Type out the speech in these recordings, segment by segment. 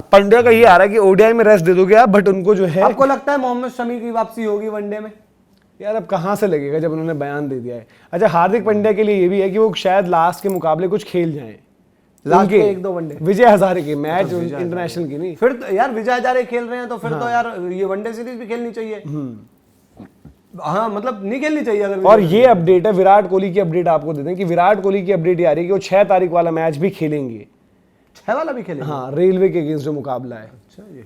अब पंड्या का ये आ रहा है कि ओडीआई में रेस्ट दे दोगे आप, बट उनको जो है, आपको लगता है मोहम्मद शमी की वापसी होगी वनडे में? यार अब कहाँ से लगेगा जब उन्होंने बयान दे दिया है। अच्छा, हार्दिक पांड्या के लिए ये भी है कि वो शायद लास्ट के मुकाबले कुछ खेल जाएं, लास्ट के 1-2 वनडे। विजय हजारे के मैच इंटरनेशनल की नहीं, फिर तो यार विजय हजारे खेल रहे हैं तो फिर तो यार ये वनडे सीरीज भी खेलनी चाहिए। हाँ मतलब नहीं खेलनी चाहिए अगर। और ये अपडेट है विराट कोहली की अपडेट आपको दे दें कि विराट कोहली की अपडेट ये आ रही है कि वो 6 तारीख वाला मैच भी खेलेंगे। 6 वाला भी खेलेंगे? हाँ, रेलवे के अगेंस्ट जो मुकाबला है। अच्छा, ये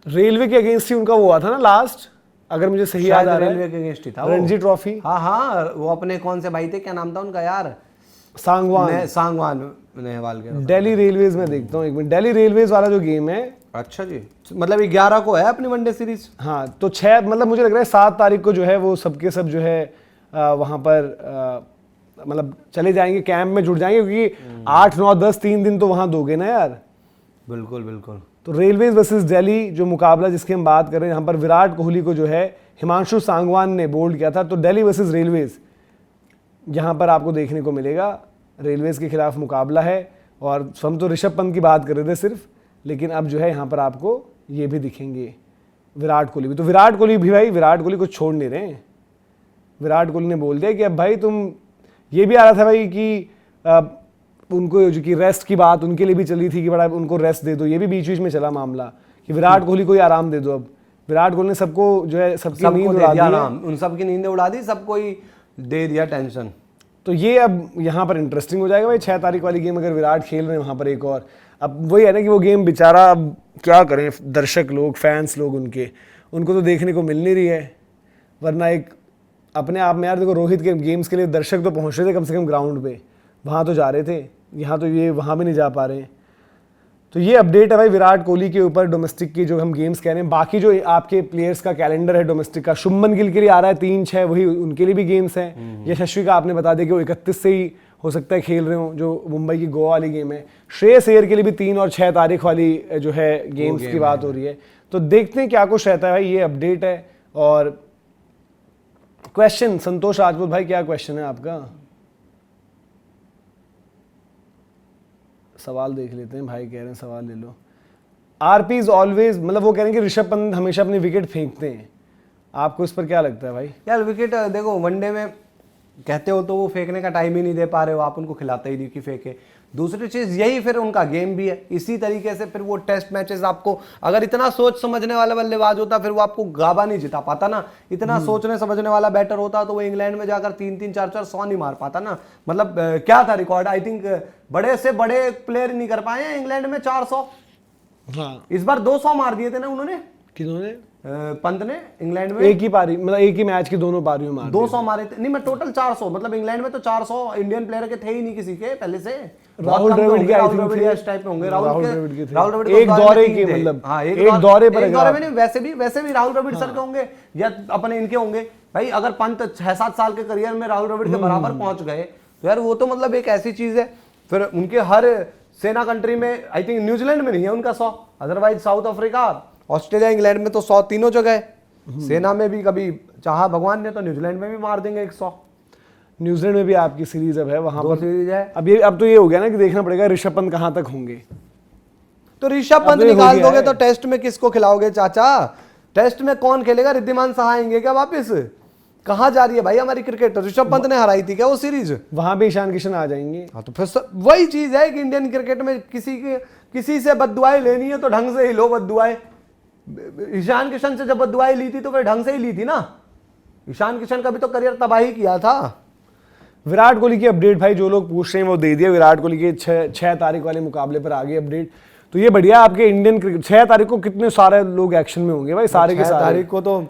रेलवे के अगेंस्ट ही उनका वो हुआ था ना लास्ट, अगर मुझे सही याद आ रहा है, रेलवे के अगेंस्ट ही था रणजी ट्रॉफी। हाँ, वो अपने कौन से भाई थे, क्या नाम था उनका यार? सांगवान नेहवाल के। दिल्ली रेलवेज में देखता हूँ एक मिनट, दिल्ली रेलवेज वाला जो गेम है। अच्छा जी, मतलब 11 को है अपनी वनडे सीरीज। हाँ, तो 6 मतलब मुझे लग रहा है 7 तारीख को जो है वो सबके सब जो है वहाँ पर मतलब चले जाएंगे, कैंप में जुड़ जाएंगे, क्योंकि 8, 9, 10 3 दिन तो वहाँ दोगे ना यार। बिल्कुल बिल्कुल। तो रेलवेज वर्सेस दिल्ली जो मुकाबला जिसकी हम बात कर रहे हैं, यहाँ पर विराट कोहली को जो है हिमांशु सांगवान ने बोल्ड किया था। तो दिल्ली वर्सेस रेलवेज यहाँ पर आपको देखने को मिलेगा, रेलवेज के खिलाफ मुकाबला है। और हम तो ऋषभ पंत की बात कर रहे थे सिर्फ, लेकिन अब जो है यहाँ पर आपको ये भी दिखेंगे विराट कोहली भी। तो विराट कोहली भी भाई, विराट कोहली को छोड़ नहीं रहे हैं। विराट कोहली ने बोल दिया कि अब भाई तुम, ये भी आ रहा था भाई कि उनको जो कि रेस्ट की बात उनके लिए भी चली थी कि बड़ा उनको रेस्ट दे दो, ये भी बीच बीच में चला मामला कि विराट कोहली को ही आराम दे दो। अब विराट कोहली ने सबको जो है सबकी नींद उड़ा दी, उन सबकी नींदें उड़ा दी, सबको ही दे दिया टेंशन। तो ये अब यहाँ पर इंटरेस्टिंग हो जाएगा भाई। 6 तारीख वाली गेम अगर विराट खेल रहे हैं वहाँ पर एक और, अब वही है ना कि वो गेम बेचारा अब क्या करें दर्शक लोग, फैंस लोग उनको तो देखने को मिल नहीं रही है। वरना एक अपने आप में यार देखो, रोहित के गेम्स के लिए दर्शक तो पहुँच रहे थे कम से कम ग्राउंड पे, वहाँ तो जा रहे थे, यहाँ तो ये वहाँ भी नहीं जा पा रहे हैं। तो ये अपडेट है भाई विराट कोहली के ऊपर, डोमेस्टिक की जो हम गेम्स कह रहे हैं। बाकी जो आपके प्लेयर्स का कैलेंडर है डोमेस्टिक का, शुभमन गिल के लिए आ रहा है 3-6, वही उनके लिए भी गेम्स हैं। यशस्वी का आपने बता दिया कि वो 31 से ही हो सकता है खेल रहे हो, जो मुंबई की गोवा वाली गेम है। श्रेयस अय्यर के लिए भी 3 और 6 तारीख वाली जो है गेम्स की बात हो रही है। तो देखते हैं क्या कुछ रहता है भाई, ये अपडेट है। और क्वेश्चन, संतोष राजपूत भाई क्या क्वेश्चन है आपका? सवाल देख लेते हैं, भाई कह रहे हैं सवाल ले लो। आरपी इज ऑलवेज, मतलब वो कह रहे हैं कि ऋषभ पंत हमेशा अपनी विकेट फेंकते हैं, आपको इस पर क्या लगता है भाई? यार विकेट देखो, वनडे में कहते हो तो वो फेंकने का टाइम ही नहीं दे पा रहे हो, आप उनको खिलाते ही नहीं कि फेंके। दूसरी चीज यही फिर उनका गेम भी है, इसी तरीके से फिर वो टेस्ट मैचेस आपको, अगर इतना सोच समझने वाला बल्लेबाज होता फिर वो आपको गाबा नहीं जिता पाता ना। इतना सोचने समझने वाला बैटर होता तो वो इंग्लैंड में जाकर 3-3, 4-4 100 नहीं मार पाता ना। मतलब क्या था रिकॉर्ड, आई थिंक बड़े से बड़े प्लेयर नहीं कर पाए हैं इंग्लैंड में 400। हाँ, इस बार 200 मार दिए थे ना उन्होंने, किन्होंने? पंत ने इंग्लैंड में एक ही पारी, मतलब एक ही मैच की दोनों पारियों में 200 मारे थे। नहीं मैं टोटल 400, मतलब इंग्लैंड में तो 400 इंडियन प्लेयर के थे ही नहीं किसी के पहले से। राहुल द्रविड़ के, राहुल द्रविड़ इस टाइप में होंगे, राहुल द्रविड़ के एक दौरे के, मतलब हाँ एक दौरे पर, एक दौरे में नहीं, वैसे भी राहुल द्रविड़ सर के होंगे या अपने इनके होंगे भाई। अगर पंत 6-7 साल के करियर में राहुल द्रविड़ के बराबर पहुंच गए तो यार वो तो मतलब एक ऐसी चीज है। फिर उनके हर सेना कंट्री में, आई थिंक न्यूजीलैंड में नहीं है उनका 100, otherwise south Africa, Australia, England में तो 100 तीनों जगह है। सेना में भी कभी चाहा भगवान ने तो न्यूजीलैंड में भी मार देंगे 100। न्यूजीलैंड में भी आपकी सीरीज अब है, वहां पर सीरीज है। अब तो ये हो गया ना कि देखना पड़ेगा ऋषभ पंत कहां तक होंगे। तो ऋषभ पंत निकाल दोगे तो टेस्ट में किसको खिलाओगे चाचा? टेस्ट में कौन खेलेगा? रिद्धिमान साहा आएंगे क्या वापस? कहां जा रही है भाई हमारी क्रिकेट? ऋषभ पंत ने हराई थी क्या वो सीरीज? वहां भी ईशान किशन आ जाएंगे। हाँ तो फिर वही चीज है कि इंडियन क्रिकेट में किसी से बद्दुआएं लेनी है तो ढंग से ही लो बद्दुआएं। ईशान किशन से जब बद्दुआएं ली थी तो फिर ढंग से ही ली थी ना। ईशान किशन का भी तो करियर तबाही किया था। विराट कोहली की अपडेट भाई जो लोग पूछ रहे हैं वो दे दिया। विराट कोहली के 6 तारीख वाले मुकाबले पर आ गई अपडेट। तो ये बढ़िया, आपके इंडियन क्रिकेट 6 तारीख को कितने सारे लोग एक्शन में होंगे भाई, सारे के सारे। 6 तारीख को तो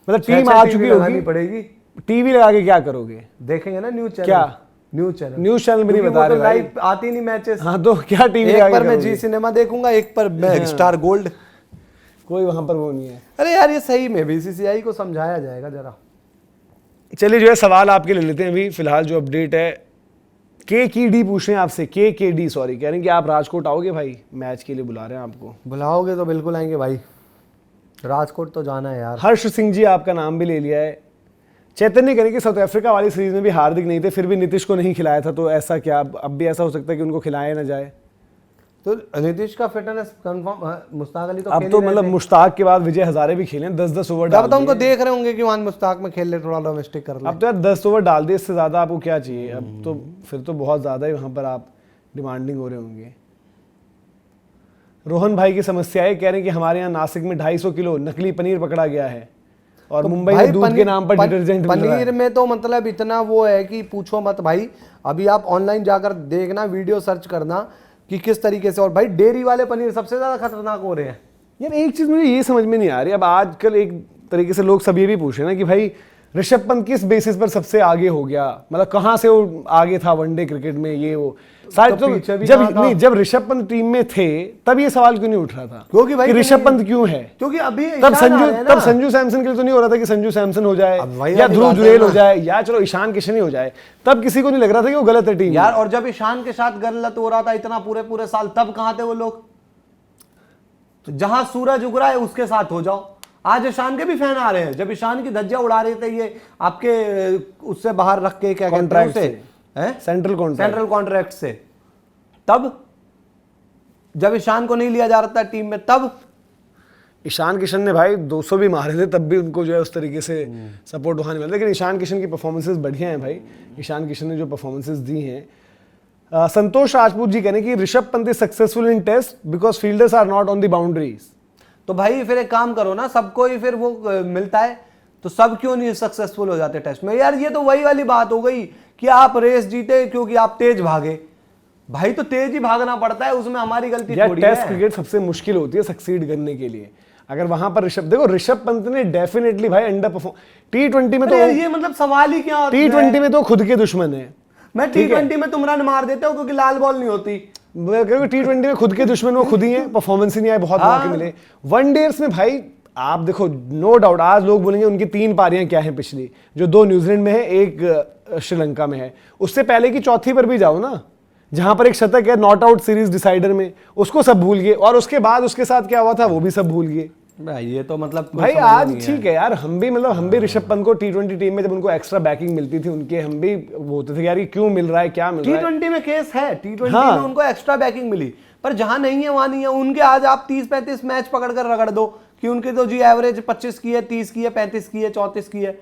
मतलब टीम आ चुकी होगी, पड़ेगी। टीवी लगा के क्या करोगे? देखेंगे ना न्यूज चैनल। क्या न्यूज चैनल में नहीं बता रहे भाई, लाइव आती नहीं मैचेस। हाँ तो क्या टीवी एक पर मैं जी सिनेमा देखूंगा, एक पर मैं स्टार गोल्ड। कोई वहां पर वो नहीं है। अरे यार ये सही में बीसीसीआई को समझाया जाएगा जरा। चलिए जो है सवाल आपके ले लेते हैं अभी फिलहाल जो अपडेट है। KKD पूछ रहे हैं आपसे, KKD सॉरी, कह रहे हैं कि आप राजकोट आओगे भाई, मैच के लिए बुला रहे हैं आपको। बुलाओगे तो बिल्कुल आएंगे भाई, राजकोट तो जाना है यार। हर्ष सिंह जी आपका नाम भी ले लिया है। चैतन्य करें कि साउथ अफ्रीका वाली सीरीज में भी हार्दिक नहीं थे, फिर भी नीतीश को नहीं खिलाया था, तो ऐसा क्या अब भी ऐसा हो सकता है कि उनको खिलाया ना जाए? तो नीतीश का फिटनेस कंफर्म, मुश्ताक अली तो अब तो मतलब मुश्ताक के बाद विजय हजारे भी खेले 10-10 ओवर डाल तो उनको देख रहे होंगे कि वहां मुश्ताक में खेल ले, थोड़ा डोमेस्टिक कर ले। अब तो यार 10 ओवर डाल दिए, इससे ज्यादा आपको क्या चाहिए? अब तो फिर तो बहुत ज्यादा ही वहां पर आप डिमांडिंग हो रहे होंगे। रोहन भाई की समस्या है, कह रहे हैं कि हमारे यहाँ नासिक में 250 किलो नकली पनीर पकड़ा गया है और मुंबई में दूध के नाम पर डिटर्जेंट मिल रहा है। पनीर में तो मतलब इतना वो है कि पूछो मत भाई। अभी आप ऑनलाइन जाकर देखना, वीडियो सर्च करना कि किस तरीके से, और भाई डेयरी वाले पनीर सबसे ज्यादा खतरनाक हो रहे हैं। यार एक चीज मुझे ये समझ में नहीं आ रही, अब आजकल एक तरीके से लोग सब ये भी पूछ रहे हैं ना कि भाई ऋषभ पंत किस बेसिस पर सबसे आगे हो गया, मतलब कहां से वो आगे था वनडे क्रिकेट में, ये वो शायद तो जब ऋषभ पंत टीम में थे तब ये सवाल क्यों नहीं उठ रहा था? क्योंकि भाई ऋषभ पंत क्यों है? क्योंकि अभी तब संजू सैमसन के लिए तो नहीं हो रहा था कि संजू सैमसन हो जाए या ध्रुव जुरेल हो जाए या चलो ईशान किशन ही हो जाए, तब किसी को नहीं लग रहा था कि वो गलत है टीम यार। और जब ईशान के साथ गलत हो रहा था इतना पूरे साल, तब कहां थे वो लोग? तो जहां सूरज उग रहा है उसके साथ हो जाओ। आज ईशान के भी फैन आ रहे हैं, जब ईशान की धज्जियां उड़ा रहे थे ये आपके उससे बाहर रख के, क्या कहते हैं उसे, सेंट्रल कॉन्ट्रैक्ट से, तब जब ईशान को नहीं लिया जा रहा था टीम में, तब ईशान किशन ने भाई 200 भी मारे थे, तब भी उनको जो है उस तरीके से सपोर्ट वहां नहीं मिला। लेकिन ईशान किशन की परफॉर्मेंसेस बढ़िया हैं भाई, ईशान किशन ने जो परफॉर्मेंसेस दी हैं। संतोष राजपूत जी कहने की Rishabh Pant is successful in test because fielders are not on the boundaries. तो भाई फिर एक काम करो ना, सबको ही फिर वो मिलता है, तो सब क्यों नहीं सक्सेसफुल हो जाते टेस्ट में? यार ये तो वही वाली बात हो गई कि आप रेस जीते क्योंकि आप तेज भागे। भाई तो तेज ही भागना पड़ता है, उसमें हमारी गलती थोड़ी है। टेस्ट क्रिकेट सबसे मुश्किल होती है सक्सीड करने के लिए। अगर वहां पर ऋषभ पंत ने डेफिनेटली भाई अंडर परफॉर्म, T20 में तो ये मतलब सवाल ही क्या होता है? T20 में तो खुद के दुश्मन है। मैं T20 में तुम रन मार देते हो क्योंकि लाल बॉल नहीं होती। T20 में खुद के दुश्मन वो खुद ही है, परफॉर्मेंस ही नहीं आए, बहुत मौके मिले। वनडेज में भाई आप देखो, नो डाउट आज लोग बोलेंगे उनकी 3 पारियां क्या हैं पिछली, जो 2 न्यूजीलैंड में है, 1 श्रीलंका में है। उससे पहले की चौथी पर भी जाओ ना, जहां पर एक शतक है नॉट आउट सीरीज डिसाइडर में, उसको सब भूल गए, और उसके बाद उसके साथ क्या हुआ था वो भी सब भूल गए। भाई ये तो मतलब भाई आज ठीक है यार, हम भी ऋषभ पंत को T20 टीम में जब उनको एक्स्ट्रा बैकिंग मिलती थी उनके, हम भी वो होते थे यार ये क्यों मिल रहा है, क्या मिल रहा है। T20 में केस है, T20 में उनको एक्स्ट्रा बैकिंग मिली, पर जहां नहीं है वहां नहीं है। उनके आज आप 30-35 मैच पकड़ कर रगड़ दो कि उनके तो जी एवरेज 25 की है, 30 की है, 35 की है, 34 की है,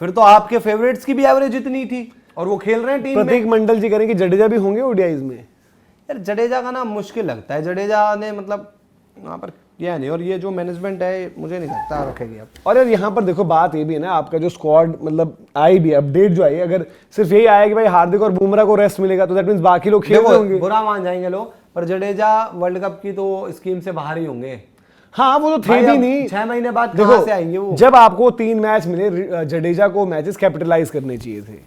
फिर तो आपके फेवरेट्स की भी एवरेज इतनी थी और वो खेल रहे हैं टीम में। प्रतीक मंडल जी करें कि जडेजा भी होंगे ओडीआईज में। यार जडेजा का ना मुश्किल लगता है, जडेजा ने मतलब वहां पर किया नहीं, और ये जो मैनेजमेंट है मुझे नहीं लगता रखेगी अब। और यार यहाँ पर देखो बात ये भी है ना, आपका जो स्क्वाड मतलब आई भी अपडेट जो आई, अगर सिर्फ यही आया कि भाई हार्दिक और बुमराह को रेस्ट मिलेगा तो दैट मींस बाकी लोग खेल रहे होंगे। बुरा मान जाएंगे लोग, पर जडेजा वर्ल्ड कप की तो स्कीम से बाहर ही होंगे। हाँ वो तो थे भी नहीं, 6 महीने बाद कहां से आएंगे वो? जब आपको 3 मैच मिले, जडेजा को मैचेस कैपिटलाइज करने चाहिए थे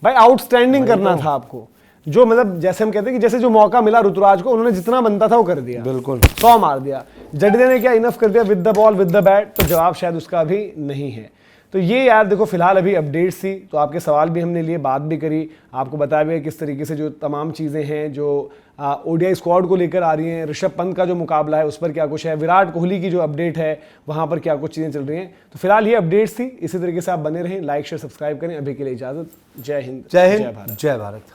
भाई, आउटस्टैंडिंग करना था आपको। जो मतलब जैसे हम कहते हैं कि जैसे जो मौका मिला ऋतुराज को, उन्होंने जितना बनता था वो कर दिया, बिल्कुल 100 मार दिया। जडेजा ने क्या इनफ कर दिया with the ball with the bat? तो जवाब शायद उसका अभी नहीं है। तो ये यार देखो फिलहाल अभी अपडेट्स थी, तो आपके सवाल भी हमने लिए, बात भी करी, आपको बताया भी किस तरीके से जो तमाम चीज़ें हैं जो ओडीआई स्क्वाड को लेकर आ रही हैं, ऋषभ पंत का जो मुकाबला है उस पर क्या कुछ है, विराट कोहली की जो अपडेट है वहाँ पर क्या कुछ चीज़ें चल रही हैं। तो फिलहाल ये अपडेट्स थी, इसी तरीके से आप बने रहें, लाइक शेयर सब्सक्राइब करें। अभी के लिए इजाज़त, जय हिंद, जय भारत।